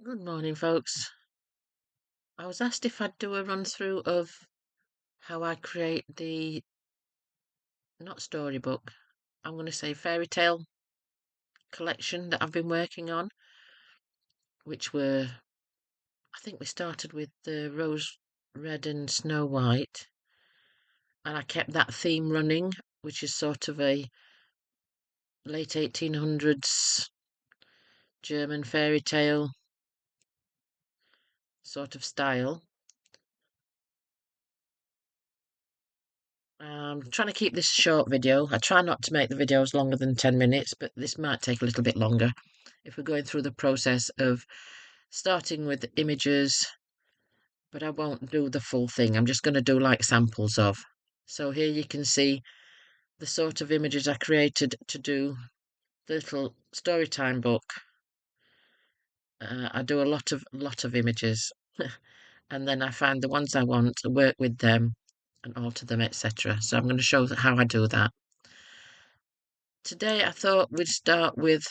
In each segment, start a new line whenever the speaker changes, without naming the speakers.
Good morning, folks. I was asked if I'd do a run through of how I create the, not storybook, I'm going to say fairy tale collection that I've been working on, which I think we started with the Rose Red and Snow White, and I kept that theme running, which is sort of a late 1800s German fairy tale sort of style. I'm trying to keep this a short video. I try not to make the videos longer than 10 minutes, but this might take a little bit longer if we're going through the process of starting with images, but I won't do the full thing. I'm just going to do like samples of. So here you can see the sort of images I created to do the little story time book. I do a lot of images and then I find the ones I want, work with them and alter them, etc. So I'm going to show how I do that. Today I thought we'd start with,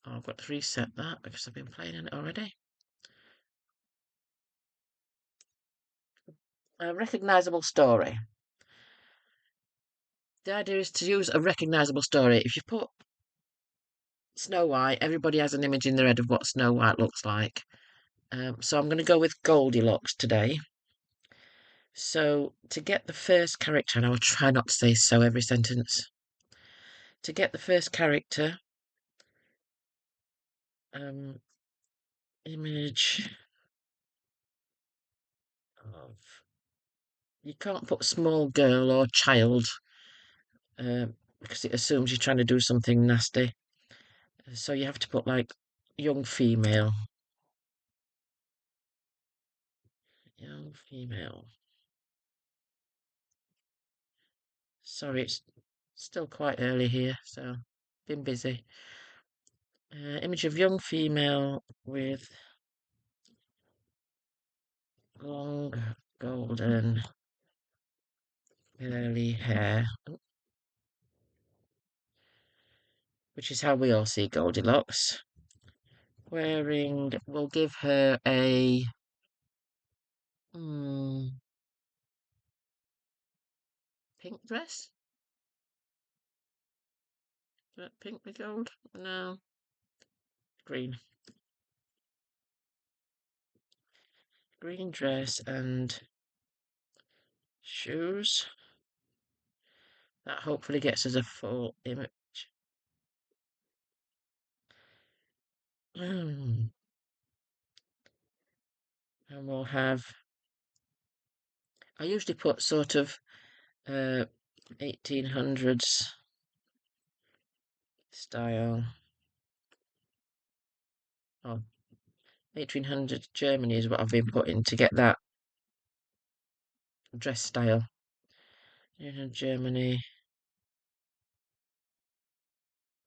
I've got to reset that because I've been playing in it already. A recognisable story. The idea is to use a recognisable story. If you put Snow White, everybody has an image in their head of what Snow White looks like. So I'm going to go with Goldilocks today. So to get the first character, and I will try not to say so every sentence. To get the first character, image of, you can't put small girl or child because it assumes you're trying to do something nasty. So you have to put like young female. Young female. Sorry, it's still quite early here, so been busy. Image of young female with long golden curly hair, which is how we all see Goldilocks. Wearing, we'll give her a pink dress. Is that pink with gold? No, green. Green dress and shoes. That hopefully gets us a full image. And we'll have, I usually put sort of 1800s style. Oh, 1800s Germany is what I've been putting to get that dress style. Germany.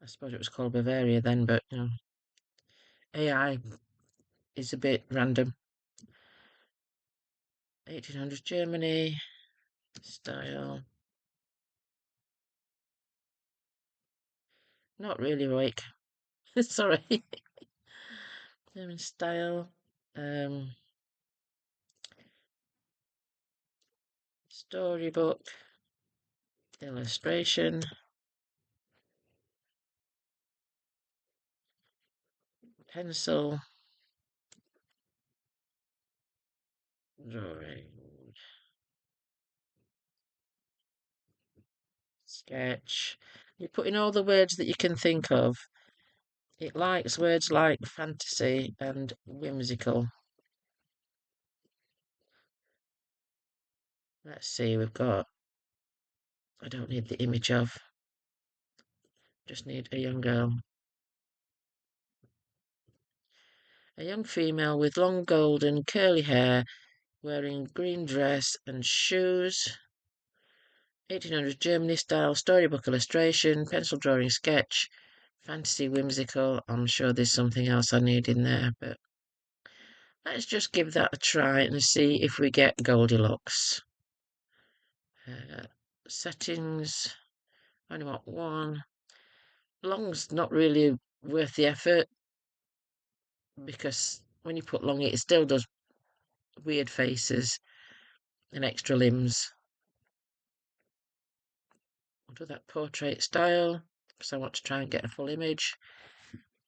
I suppose it was called Bavaria then, but you know, AI is a bit random. 1800s Germany style. Not really awake. Sorry. German style. Storybook. Illustration. Pencil. Drawing. Sketch. You're putting all the words that you can think of. It likes words like fantasy and whimsical. Let's see, we've got, I don't need the image of, just need a young girl. A young female with long golden curly hair, wearing green dress and shoes. 1800s Germany style, storybook illustration, pencil drawing sketch, fantasy whimsical. I'm sure there's something else I need in there, but let's just give that a try and see if we get Goldilocks. Settings, I only want 1. Long's not really worth the effort. because when you put long it still does weird faces and extra limbs. I'll do that portrait style because I want to try and get a full image.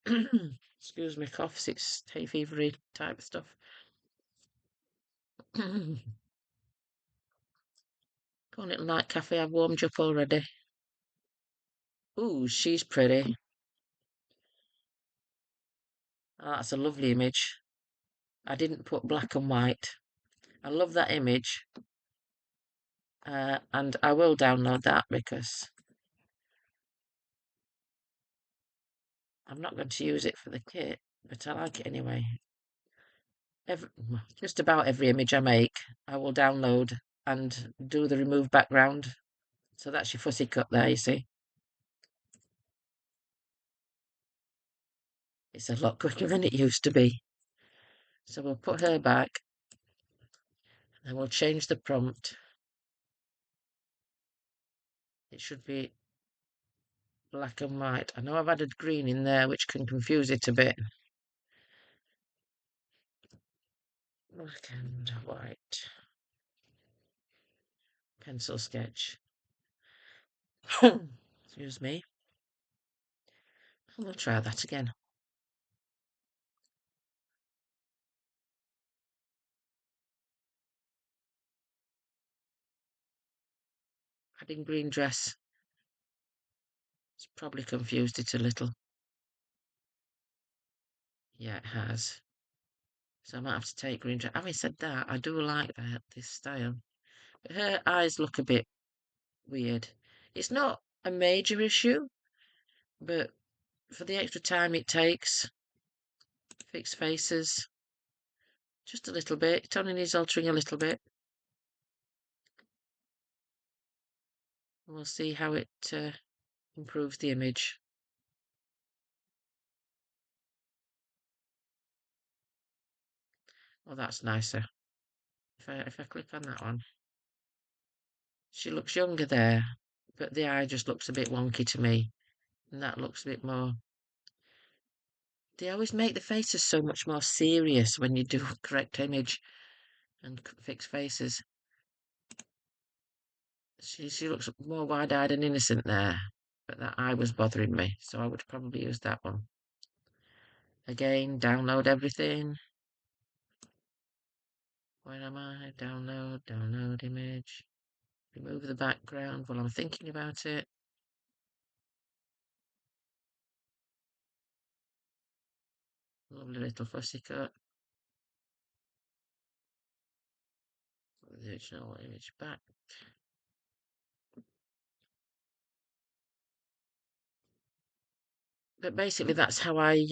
Excuse me, coughs, it's hay fevery type stuff. Go on, little night cafe, I've warmed you up already. Ooh, she's pretty. Oh, that's a lovely image. I didn't put black and white. I love that image. And I will download that because I'm not going to use it for the kit, but I like it anyway. Just about every image I make, I will download and do the remove background. So that's your fussy cut there, you see. It's a lot quicker than it used to be. So we'll put her back and we'll change the prompt. It should be black and white. I know I've added green in there, which can confuse it a bit. Black and white. Pencil sketch. Excuse me. We'll try that again. Adding green dress. It's probably confused it a little. Yeah, it has. So I might have to take green dress. Having said that, I do like this style. But her eyes look a bit weird. It's not a major issue, but for the extra time it takes, fix faces, just a little bit. It only needs altering a little bit. We'll see how it improves the image. Oh, that's nicer. If I click on that one, she looks younger there, but the eye just looks a bit wonky to me, and that looks a bit more. They always make the faces so much more serious when you do a correct image and fix faces. She looks more wide-eyed and innocent there, but that eye was bothering me, so I would probably use that one. Again, download everything. Where am I? Download image. Remove the background while I'm thinking about it. Lovely little fussy cut. Put the original image back. But basically that's how I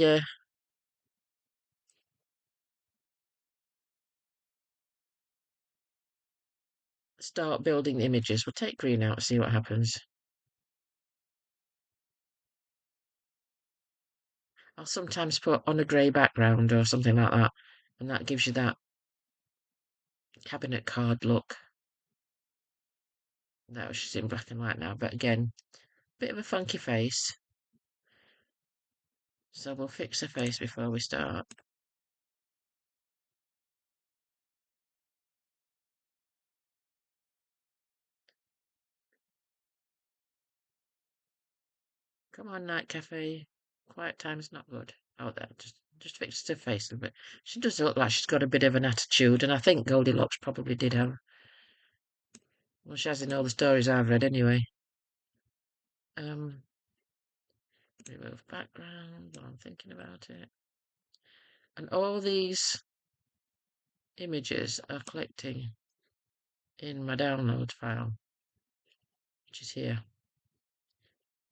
start building the images. We'll take green out and see what happens. I'll sometimes put on a grey background or something like that, and that gives you that cabinet card look. No, she's in black and white now, but again, bit of a funky face. So we'll fix her face before we start. Come on, Night Cafe. Quiet time's not good. Oh, there, just fixed her face a bit. She does look like she's got a bit of an attitude, and I think Goldilocks probably did have. Well, she has in all the stories I've read anyway. Remove background while I'm thinking about it. And all these images are collecting in my download file, which is here.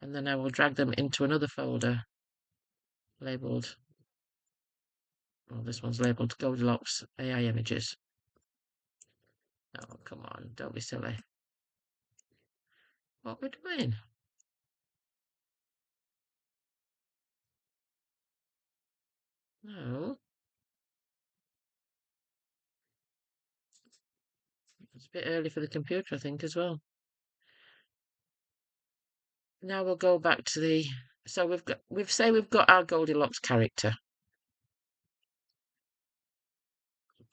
And then I will drag them into another folder labelled, well, this one's labelled Goldilocks AI Images. Oh, come on, don't be silly. What we're doing? No. It's a bit early for the computer, I think, as well. Now we'll go back to the. So we've got our Goldilocks character.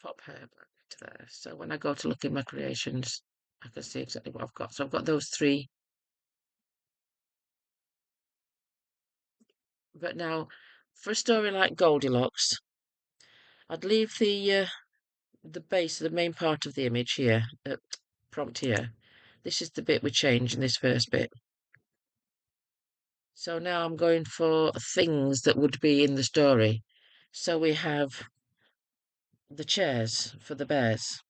pop her back to there. So when I go to look in my creations, I can see exactly what I've got. So I've got those three. But now, for a story like Goldilocks, I'd leave the base, the main part of the image here, prompt here. This is the bit we change in this first bit. So now I'm going for things that would be in the story. So we have the chairs for the bears.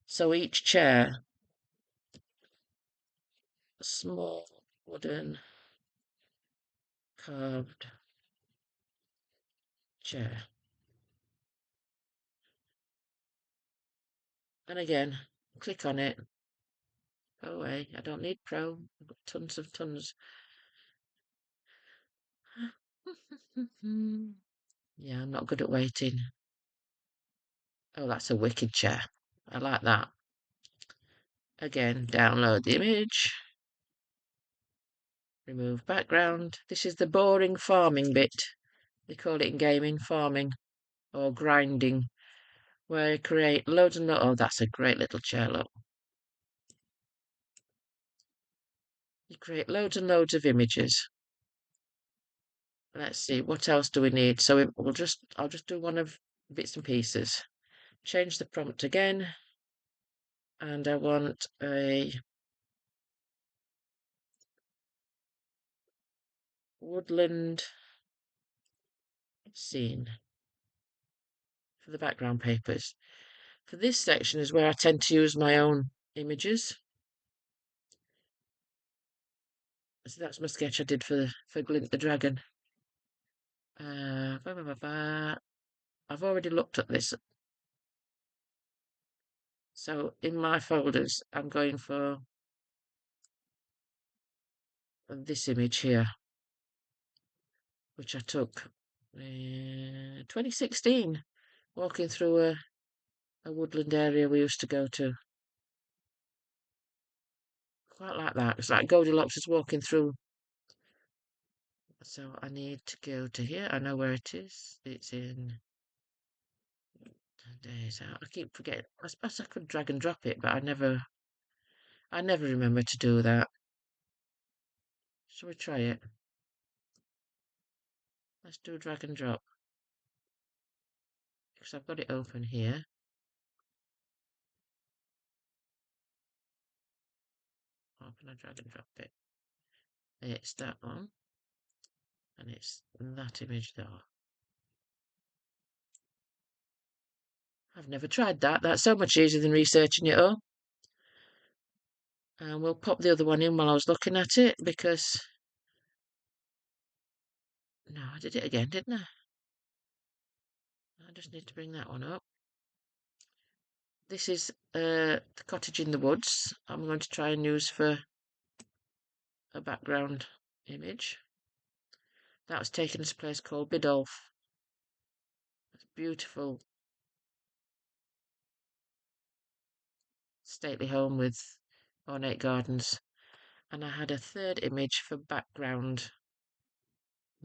So each chair, a small wooden carved chair. And again, click on it. Go away. I don't need Pro. I've got tons of tons. Yeah, I'm not good at waiting. Oh, that's a wicked chair. I like that. Again, download the image. Remove background. This is the boring farming bit. They call it in gaming farming or grinding, where you create loads and loads. Oh, that's a great little chair, look. You create loads and loads of images. Let's see, what else do we need? So I'll just do one of bits and pieces. Change the prompt again. And I want a woodland scene for the background papers. For this section is where I tend to use my own images. So that's my sketch I did for Glint the Dragon. I've already looked at this. So in my folders, I'm going for this image here, which I took 2016, walking through a woodland area we used to go to. Quite like that. It's like Goldilocks is walking through. So I need to go to here. I know where it is. It's in days out. I keep forgetting. I suppose I could drag and drop it, but I never remember to do that. Shall we try it? Let's do a drag and drop. Because I've got it open here. How can I drag and drop it? It's that one. And it's that image there. I've never tried that. That's so much easier than researching it all. And we'll pop the other one in while I was looking at it because... No, I did it again, didn't I? I just need to bring that one up. This is the cottage in the woods. I'm going to try and use for a background image. That was taken as a place called Biddulph. It's beautiful, stately home with ornate gardens. And I had a third image for background.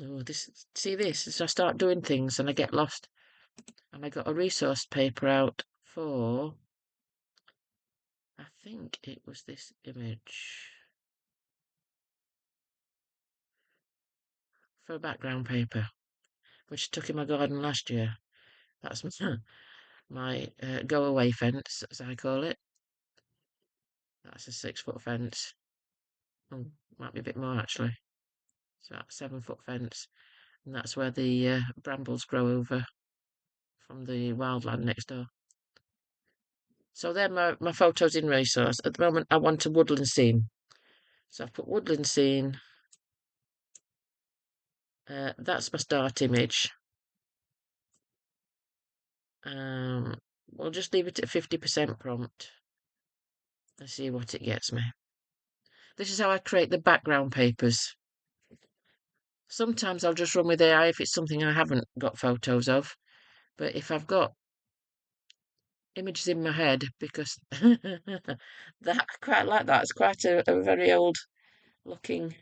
Oh, see this? As I start doing things and I get lost. And I got a resource paper out for, I think it was this image. For a background paper, which I took in my garden last year. That's my go away fence, as I call it. That's a 6-foot fence. Oh, might be a bit more actually. It's about a 7-foot fence, and that's where the brambles grow over from the wildland next door. So they're my photos in resource. At the moment, I want a woodland scene. So I've put woodland scene. That's my start image. We'll just leave it at 50% prompt. Let's see what it gets me. This is how I create the background papers. Sometimes I'll just run with AI if it's something I haven't got photos of. But if I've got images in my head, because that I quite like that. It's quite a very old looking,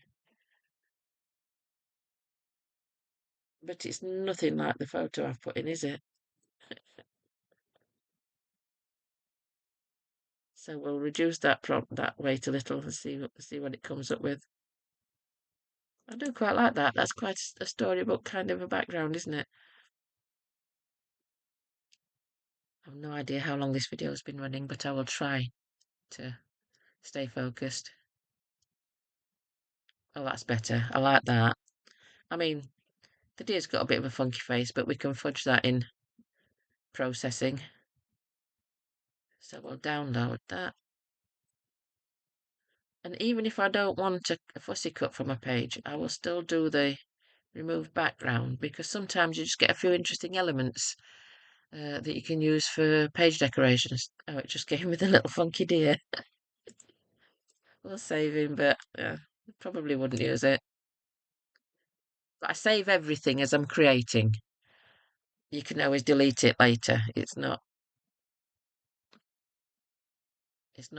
but it's nothing like the photo I've put in, is it? So we'll reduce that weight a little and see what it comes up with. I do quite like that. That's quite a storybook kind of a background, isn't it? I have no idea how long this video has been running, but I will try to stay focused. Oh, that's better. I like that. I mean, the deer's got a bit of a funky face, but we can fudge that in processing. So we'll download that. And even if I don't want a fussy cut from a page, I will still do the remove background, because sometimes you just get a few interesting elements that you can use for page decorations. Oh, it just gave me the little funky deer. We'll save him, but probably wouldn't use it. But I save everything as I'm creating. You can always delete it later. It's not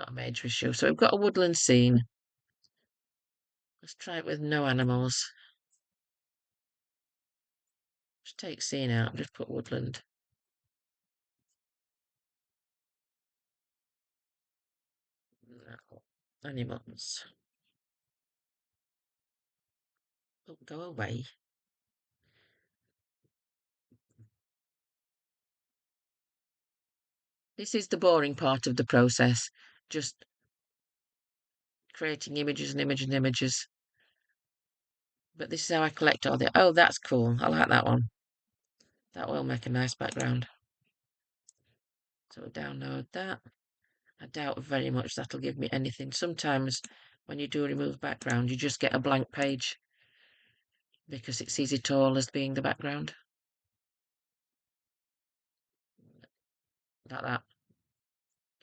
a major issue. So we've got a woodland scene. Let's try it with no animals. Just take scene out and just put woodland. No. Animals. Oh, go away. This is the boring part of the process. Just creating images and images and images. But this is how I collect all the... Oh, that's cool. I like that one. That will make a nice background. So we'll download that. I doubt very much that'll give me anything. Sometimes when you do remove background, you just get a blank page because it sees it all as being the background. Like that.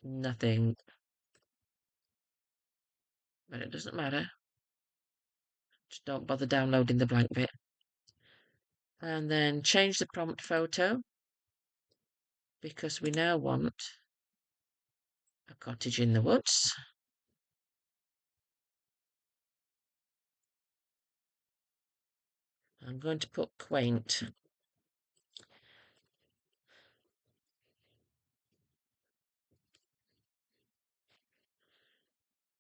Nothing. But it doesn't matter. Just don't bother downloading the blank bit. And then change the prompt photo, because we now want a cottage in the woods. I'm going to put quaint.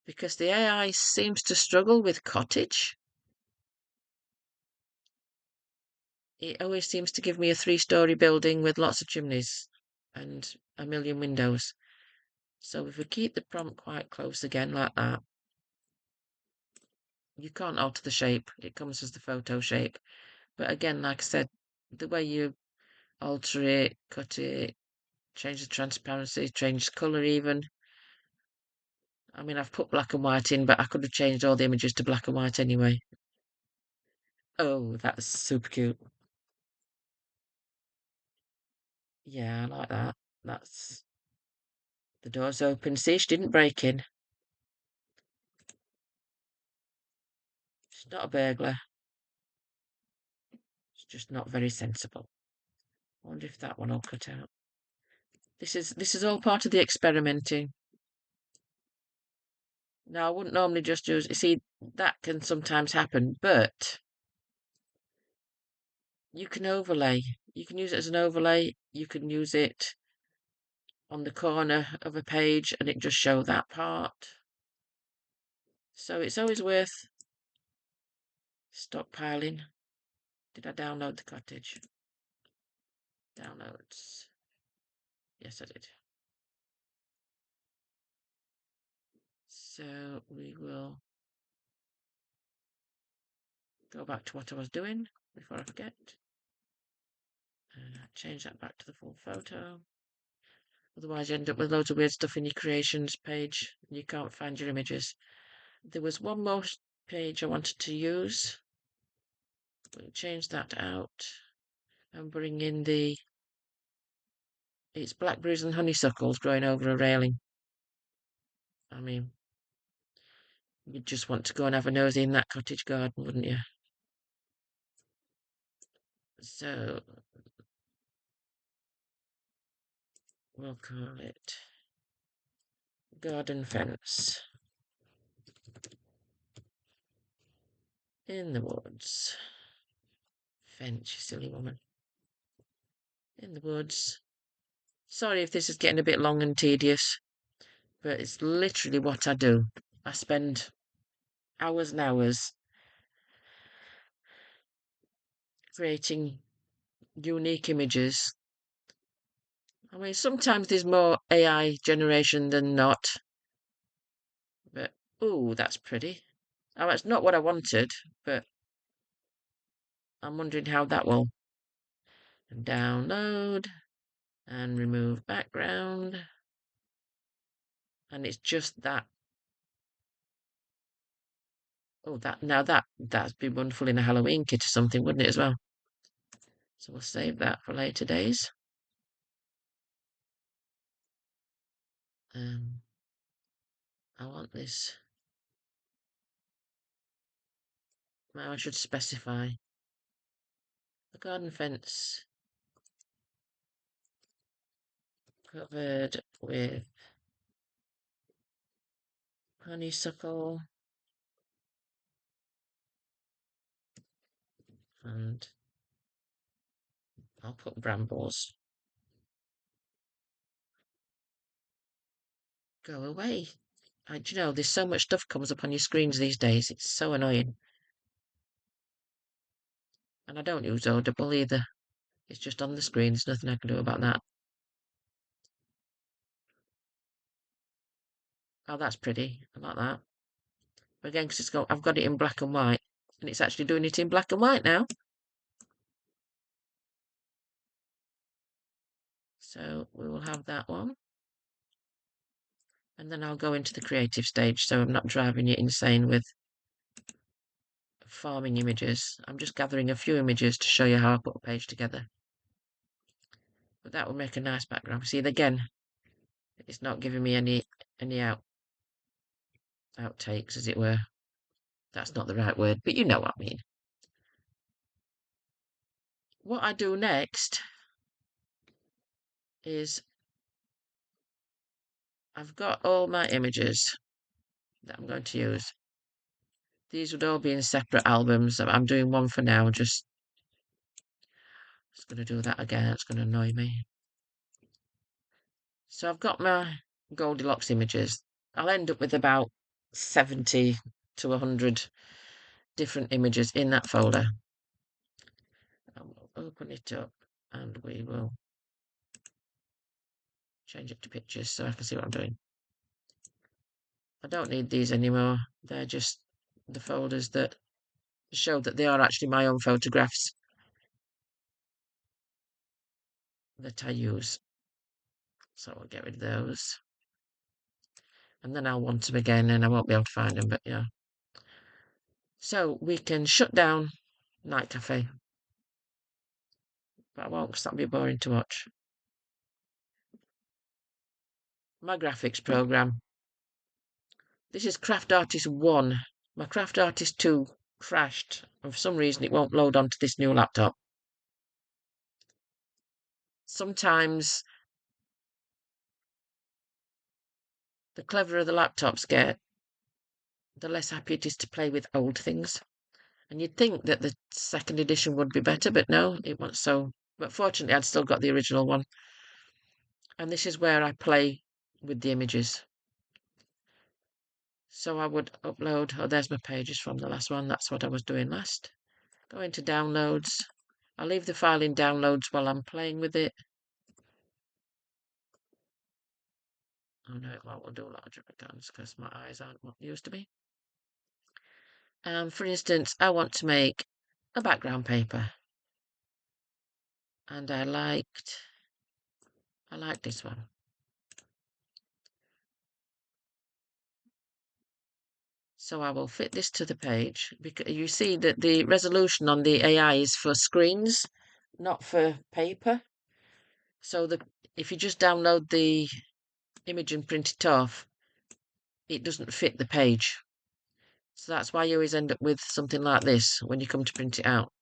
Because the AI seems to struggle with cottage. It always seems to give me a 3-story building with lots of chimneys and a million windows. So if we keep the prompt quite close again like that, you can't alter the shape. It comes as the photo shape. But again, like I said, the way you alter it, cut it, change the transparency, change the colour even. I mean, I've put black and white in, but I could have changed all the images to black and white anyway. Oh, that's super cute. Yeah, I like that. That's... The door's open. See, she didn't break in. She's not a burglar. She's just not very sensible. I wonder if that one will cut out. This is all part of the experimenting. Now, I wouldn't normally just use... You see, that can sometimes happen, but you can overlay. You can use it as an overlay. You can use it on the corner of a page and it just show that part. So it's always worth stockpiling. Did I download the cottage? Downloads. Yes, I did. So we will go back to what I was doing before I forget. Change that back to the full photo. Otherwise you end up with loads of weird stuff in your creations page and you can't find your images. There was one more page I wanted to use. We'll change that out and bring in the... It's blackberries and honeysuckles growing over a railing. I mean, you'd just want to go and have a nosy in that cottage garden, wouldn't you? So we'll call it garden fence in the woods. Fence, you silly woman. In the woods. Sorry if this is getting a bit long and tedious, but it's literally what I do. I spend hours and hours creating unique images. I mean, sometimes there's more AI generation than not, but ooh, that's pretty. Oh, it's not what I wanted, but I'm wondering how that will download and remove background. And it's just that. Oh, that'd be wonderful in a Halloween kit or something, wouldn't it, as well? So we'll save that for later days. I want this. Now I should specify the garden fence covered with honeysuckle and I'll put brambles. Go away. Do you know, there's so much stuff comes up on your screens these days. It's so annoying. And I don't use Audible either. It's just on the screen. There's nothing I can do about that. Oh, that's pretty. I like that. But again, because I've got it in black and white. And it's actually doing it in black and white now. So we will have that one. And then I'll go into the creative stage, so I'm not driving you insane with farming images. I'm just gathering a few images to show you how I put a page together. But that will make a nice background. See, again, it's not giving me any outtakes, as it were. That's not the right word, but you know what I mean. What I do next is I've got all my images that I'm going to use. These would all be in separate albums. I'm doing one for now, just going to do that again. It's going to annoy me. So I've got my Goldilocks images. I'll end up with about 70 to 100 different images in that folder. And we'll open it up and we will change it to pictures so I can see what I'm doing. I don't need these anymore. They're just the folders that show that they are actually my own photographs that I use. So I'll get rid of those. And then I'll want them again and I won't be able to find them, but yeah. So we can shut down Night Cafe. But I won't because that'll be boring to watch. My graphics program. This is Craft Artist 1. My Craft Artist 2 crashed, and for some reason it won't load onto this new laptop. Sometimes the cleverer the laptops get, the less happy it is to play with old things. And you'd think that the second edition would be better, but no, it wasn't so. But fortunately, I'd still got the original one. And this is where I play with the images. So I would upload, oh, there's my pages from the last one. That's what I was doing last. Go into downloads. I'll leave the file in downloads while I'm playing with it. Oh no, it won't do larger icons because my eyes aren't what they used to be. For instance, I want to make a background paper. And I liked this one. So I will fit this to the page because you see that the resolution on the AI is for screens, not for paper. So if you just download the image and print it off, it doesn't fit the page. So that's why you always end up with something like this when you come to print it out,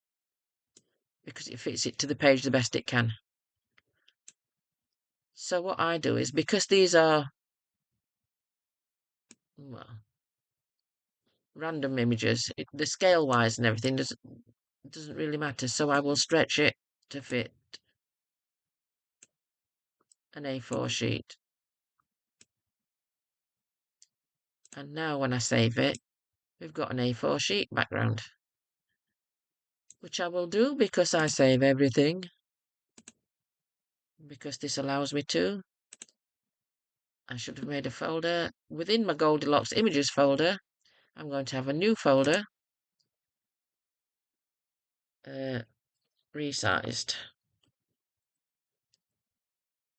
because it fits it to the page the best it can. So what I do is, because these are, well, random images, the scale-wise and everything doesn't really matter. So I will stretch it to fit an A4 sheet. And now when I save it, we've got an A4 sheet background, which I will do because I save everything, because this allows me to. I should have made a folder within my Goldilocks images folder. I'm going to have a new folder, resized,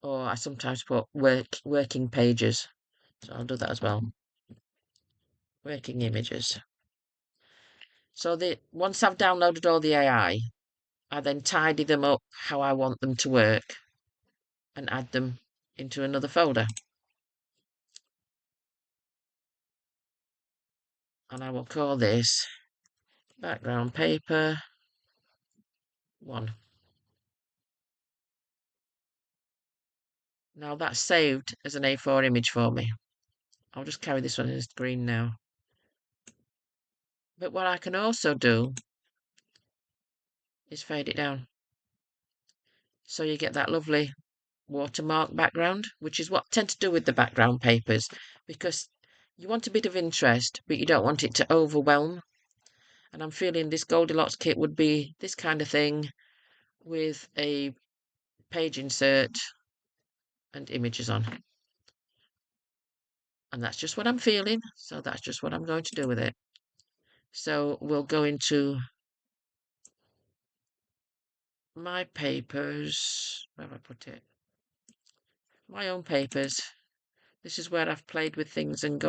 or I sometimes put working pages, so I'll do that as well. Working images. So once I've downloaded all the AI, I then tidy them up how I want them to work and add them into another folder. And I will call this background paper 1. Now that's saved as an A4 image for me. I'll just carry this one as green now. But what I can also do is fade it down. So you get that lovely watermark background, which is what I tend to do with the background papers, because you want a bit of interest, but you don't want it to overwhelm. And I'm feeling this Goldilocks kit would be this kind of thing with a page insert and images on. And that's just what I'm feeling, so that's just what I'm going to do with it. So we'll go into my papers. Where have I put it? My own papers. This is where I've played with things and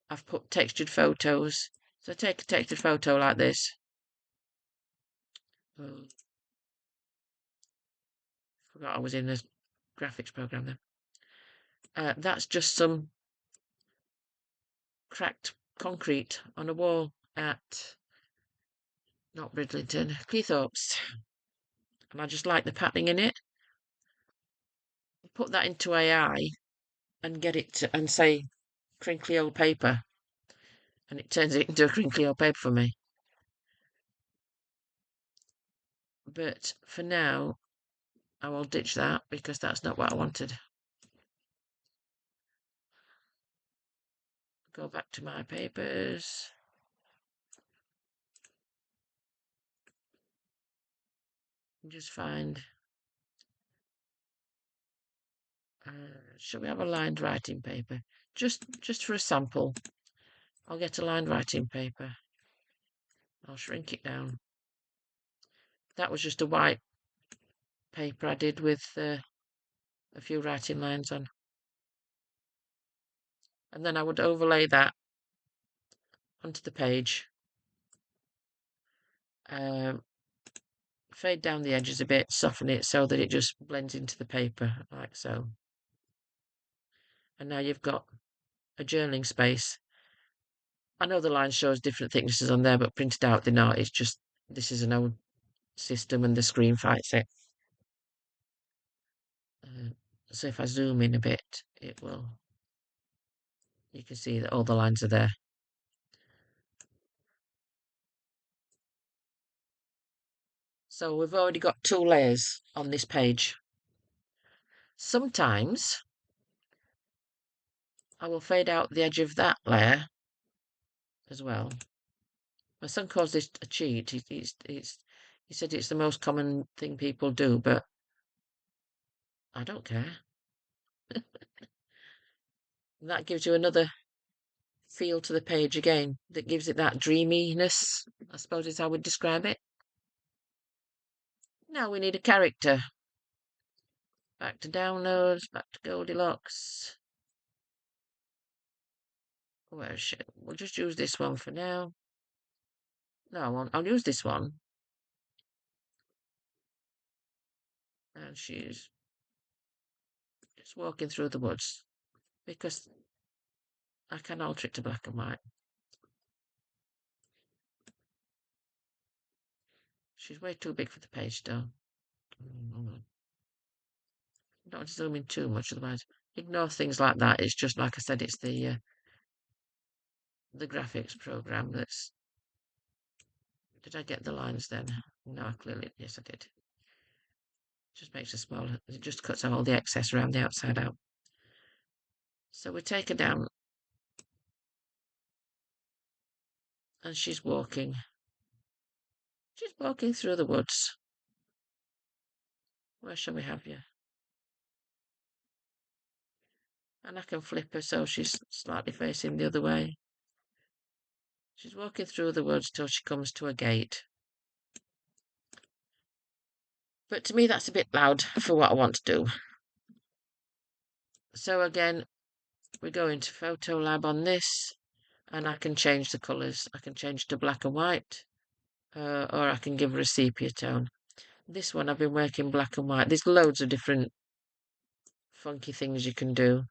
I've put textured photos. So take a textured photo like this. Oh, forgot I was in a graphics program then. That's just some cracked concrete on a wall at, not Bridlington, Cleethorpes. And I just like the patterning in it. Put that into AI and get it to, and say crinkly old paper. And it turns it into a crinkly old paper for me. But for now, I will ditch that because that's not what I wanted. Go back to my papers. And just find... shall we have a lined writing paper? Just for a sample. I'll get a lined writing paper. I'll shrink it down. That was just a white paper I did with a few writing lines on. And then I would overlay that onto the page. Fade down the edges a bit, soften it so that it just blends into the paper, like so. And now you've got a journaling space. I know the line shows different thicknesses on there, but printed out they're not. It's just, this is an old system and the screen fights it. So if I zoom in a bit, it will, you can see that all the lines are there. So we've already got 2 layers on this page. Sometimes I will fade out the edge of that layer as well. My son calls this a cheat. He said it's the most common thing people do, but I don't care. That gives you another feel to the page again, that gives it that dreaminess, I suppose is how I would describe it. Now we need a character. Back to downloads, back to Goldilocks. Where is she? We'll just use this one for now. No, I'll use this one. And she's just walking through the woods, because I can alter it to black and white. She's way too big for the page still. Don't want to zoom in too much, otherwise ignore things like that. It's just like I said, it's the graphics program that's... Did I get the lines then? No, clearly, yes, I did. Just makes it smaller. It just cuts all the excess around the outside out. So we take her down And she's walking. She's walking through the woods. Where shall we have you? And I can flip her so she's slightly facing the other way. She's walking through the woods till she comes to a gate. But to me, that's a bit loud for what I want to do. So again, we go into Photo Lab on this, and I can change the colours. I can change to black and white, or I can give her a sepia tone. This one I've been working black and white. There's loads of different funky things you can do.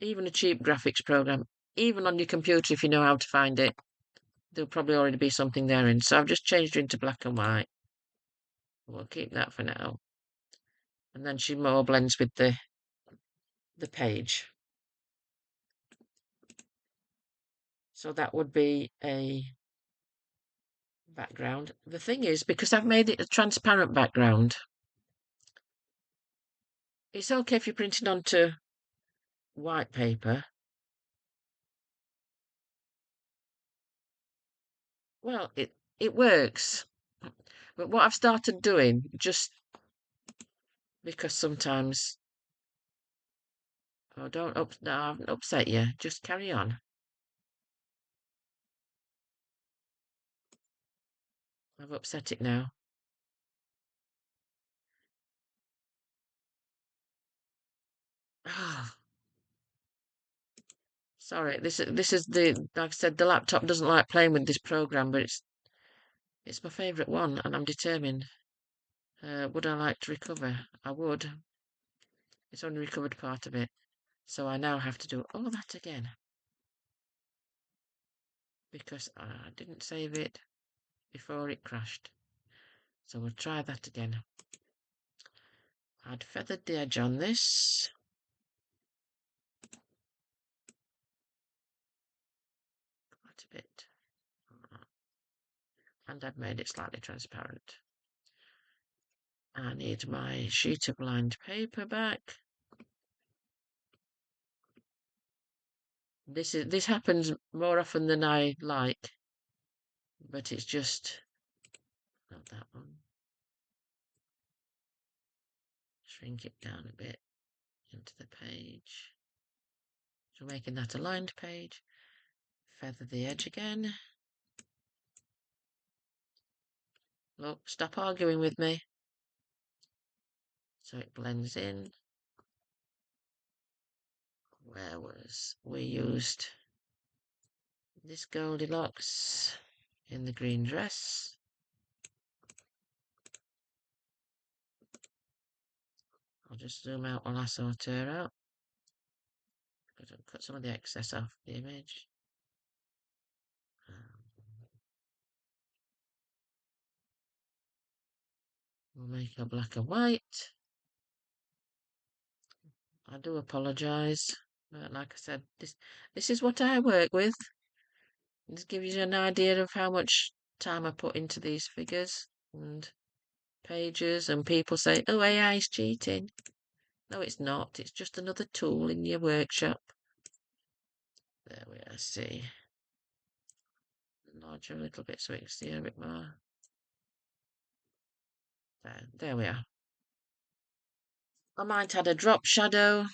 Even a cheap graphics program, even on your computer if you know how to find it, there'll probably already be something there in. So I've just changed her into black and white. We'll keep that for now. And then she more blends with the page. So that would be a background. The thing is, because I've made it a transparent background, it's okay if you're printing onto white paper. Well, it works. But what I've started doing, just because sometimes, oh, no, I haven't upset you. Just carry on. I've upset it now. Oh, sorry. This is like I said, the laptop doesn't like playing with this program, but it's my favourite one, and I'm determined. Would I like to recover? I would. It's only recovered part of it. So I now have to do all that again. Because I didn't save it before it crashed. So we'll try that again. I'd feathered the edge on this. Quite a bit. And I've made it slightly transparent. I need my sheet of lined paper back. This happens more often than I like, but it's just not that one. Shrink it down a bit into the page. So making that a lined page. Feather the edge again. Look, stop arguing with me. So it blends in. Where was we used this Goldilocks in the green dress. I'll just zoom out while I sort her out. Cut some of the excess off the image. We'll make her black and white. I do apologise, but like I said, this is what I work with. This gives you an idea of how much time I put into these figures and pages, and people say, oh, AI is cheating. No, it's not. It's just another tool in your workshop. There we are, see. Enlarge a little bit so we can see a bit more. There we are. I might add a drop shadow.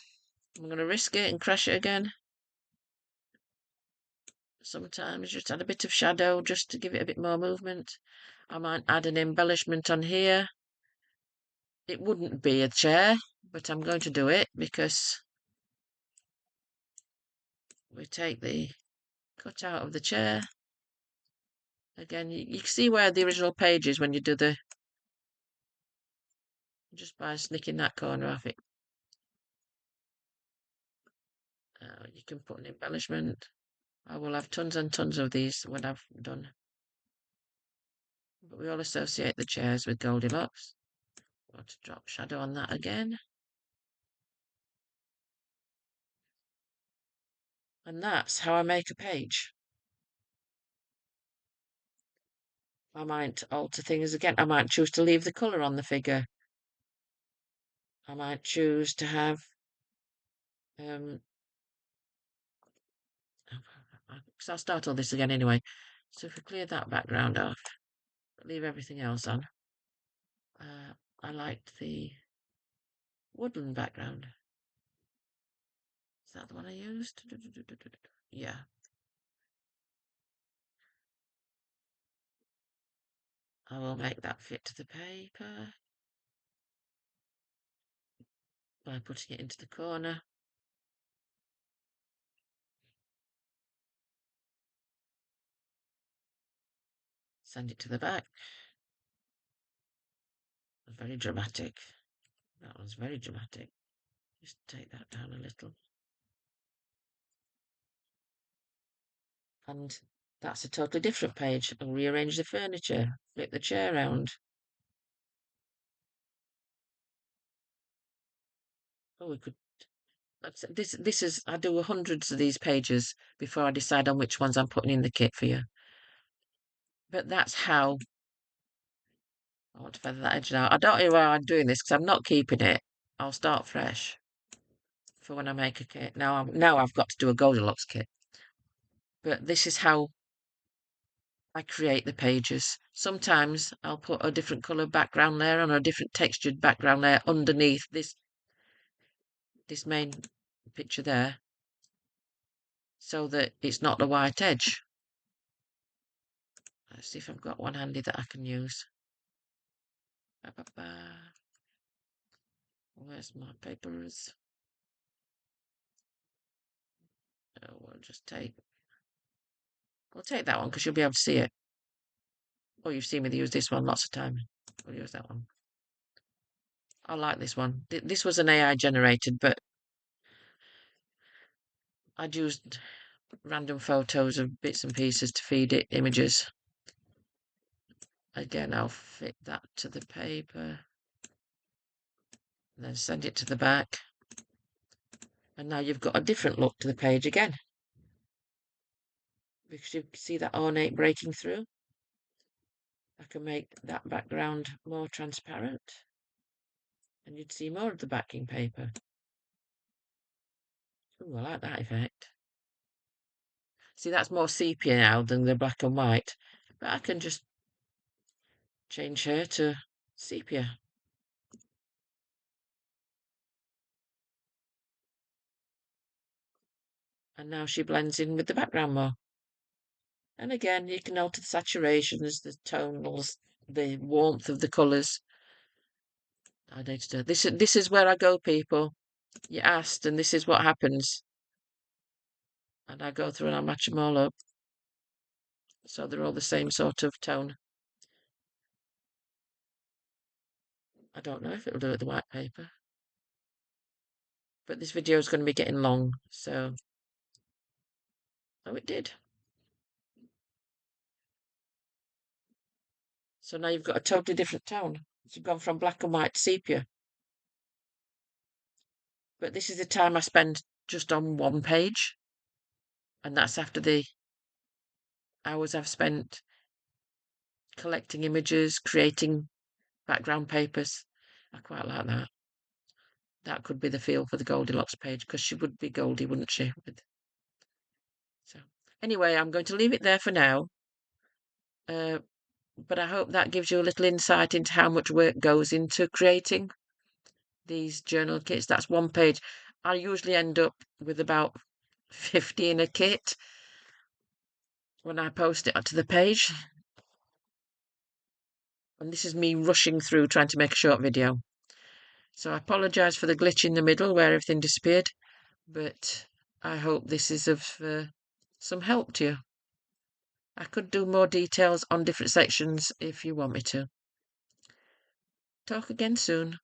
I'm going to risk it and crash it again. Sometimes just add a bit of shadow just to give it a bit more movement. I might add an embellishment on here. It wouldn't be a chair, but I'm going to do it because we take the cut out of the chair. Again, you can see where the original page is when you do the, just by snicking that corner off it. You can put an embellishment. I will have tons and tons of these when I've done. But we all associate the chairs with Goldilocks. Want to drop shadow on that again. And that's how I make a page. I might alter things again. I might choose to leave the colour on the figure. I might choose to have because I'll start all this again anyway. So if we clear that background off, leave everything else on. I liked the woodland background. Is that the one I used? Yeah. I will make that fit to the paper by putting it into the corner. Send it to the back. Very dramatic. That was very dramatic. Just take that down a little. And that's a totally different page. I'll rearrange the furniture, flip the chair round. Oh, we could. This is. I do hundreds of these pages before I decide on which ones I'm putting in the kit for you. But that's how I want to feather that edge out. I don't know why I'm doing this because I'm not keeping it. I'll start fresh for when I make a kit. Now I've got to do a Goldilocks kit. But this is how I create the pages. Sometimes I'll put a different colour background layer and a different textured background layer underneath this main picture there, so that it's not the white edge. Let's see if I've got one handy that I can use. Where's my papers? Oh, we'll take that one because you'll be able to see it. Oh, you've seen me use this one lots of times. We'll use that one. I like this one. This was an AI generated, but I'd used random photos of bits and pieces to feed it images. Again, I'll fit that to the paper, then send it to the back. And now you've got a different look to the page again, because you see that ornate breaking through. I can make that background more transparent, and you'd see more of the backing paper. Ooh, I like that effect. See, that's more sepia now than the black and white, but I can just change her to sepia. And now she blends in with the background more. And again, you can alter the saturations, the tonals, the warmth of the colours. This is where I go, people. You asked, and this is what happens. And I go through and I match them all up, so they're all the same sort of tone. I don't know if it'll do it with the white paper, but this video is going to be getting long, so... Oh, it did. So now you've got a totally different tone. You've gone from black and white to sepia. But this is the time I spend just on one page, and that's after the hours I've spent collecting images, creating background papers. I quite like that. That could be the feel for the Goldilocks page, because she would be Goldie, wouldn't she? So anyway, I'm going to leave it there for now. But I hope that gives you a little insight into how much work goes into creating these journal kits. That's one page. I usually end up with about 50 in a kit when I post it to the page. And this is me rushing through trying to make a short video. So I apologise for the glitch in the middle where everything disappeared, but I hope this is of some help to you. I could do more details on different sections if you want me to. Talk again soon.